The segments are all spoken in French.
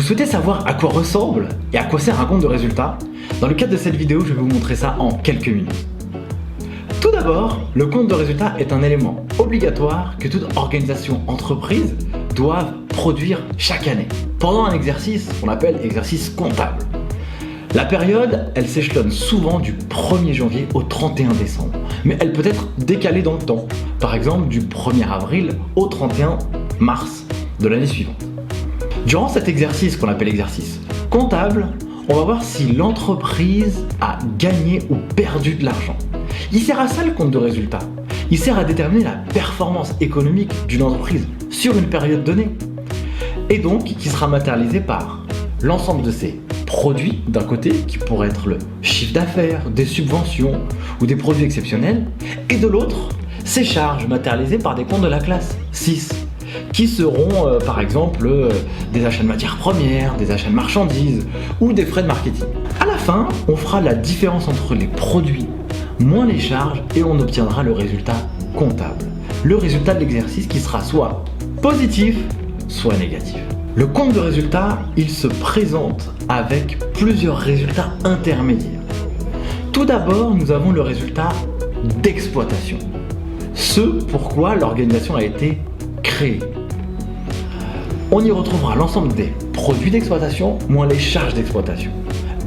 souhaitez savoir à quoi ressemble et à quoi sert un compte de résultat? Dans le cadre de cette vidéo, je vais vous montrer ça en quelques minutes. Tout d'abord, le compte de résultat est un élément obligatoire que toute organisation entreprise doit produire chaque année, pendant un exercice qu'on appelle exercice comptable. La période, elle s'échelonne souvent du 1er janvier au 31 décembre, mais elle peut être décalée dans le temps, par exemple du 1er avril au 31 mars de l'année suivante. Durant cet exercice qu'on appelle exercice comptable, on va voir si l'entreprise a gagné ou perdu de l'argent. Il sert à ça le compte de résultat. Il sert à déterminer la performance économique d'une entreprise sur une période donnée. Et donc, qui sera matérialisé par l'ensemble de ses produits d'un côté, qui pourraient être le chiffre d'affaires, des subventions ou des produits exceptionnels, et de l'autre, ses charges matérialisées par des comptes de la classe 6, qui seront par exemple des achats de matières premières, des achats de marchandises ou des frais de marketing. À la fin, on fera la différence entre les produits moins les charges et on obtiendra le résultat comptable. Le résultat de l'exercice qui sera soit positif, soit négatif. Le compte de résultat, il se présente avec plusieurs résultats intermédiaires. Tout d'abord, nous avons le résultat d'exploitation. Ce pourquoi l'organisation a été créée. On y retrouvera l'ensemble des produits d'exploitation moins les charges d'exploitation.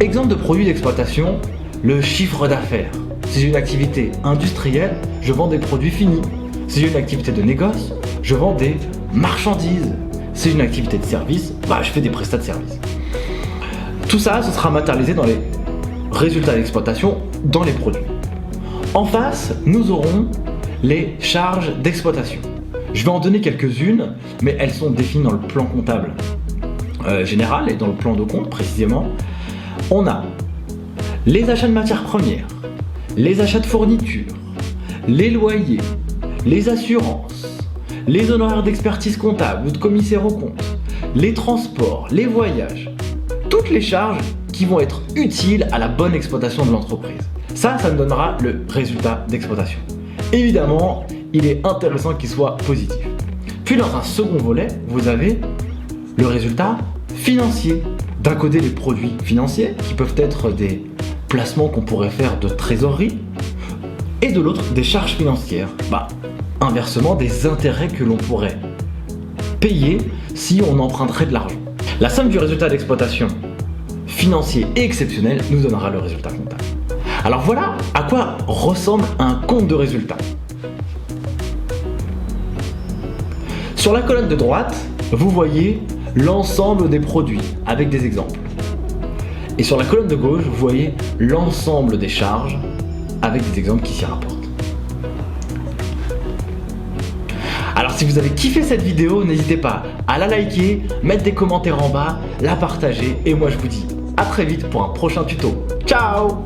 Exemple de produits d'exploitation, le chiffre d'affaires. Si j'ai une activité industrielle, je vends des produits finis. Si j'ai une activité de négoce, je vends des marchandises. Si j'ai une activité de service, je fais des prestats de service. Tout ça, ce sera matérialisé dans les résultats d'exploitation, dans les produits. En face, nous aurons les charges d'exploitation. Je vais en donner quelques-unes, mais elles sont définies dans le plan comptable général et dans le plan de compte précisément. On a les achats de matières premières, les achats de fournitures, les loyers, les assurances, les honoraires d'expertise comptable ou de commissaire aux comptes, les transports, les voyages, toutes les charges qui vont être utiles à la bonne exploitation de l'entreprise. Ça nous donnera le résultat d'exploitation. Évidemment, il est intéressant qu'il soit positif. Puis dans un second volet, vous avez le résultat financier. D'un côté, les produits financiers qui peuvent être des placements qu'on pourrait faire de trésorerie et de l'autre, des charges financières. Inversement, des intérêts que l'on pourrait payer si on emprunterait de l'argent. La somme du résultat d'exploitation financier et exceptionnel nous donnera le résultat comptable. Alors voilà à quoi ressemble un compte de résultat. Sur la colonne de droite, vous voyez l'ensemble des produits avec des exemples. Et sur la colonne de gauche, vous voyez l'ensemble des charges avec des exemples qui s'y rapportent. Alors si vous avez kiffé cette vidéo, n'hésitez pas à la liker, mettre des commentaires en bas, la partager et moi je vous dis à très vite pour un prochain tuto. Ciao!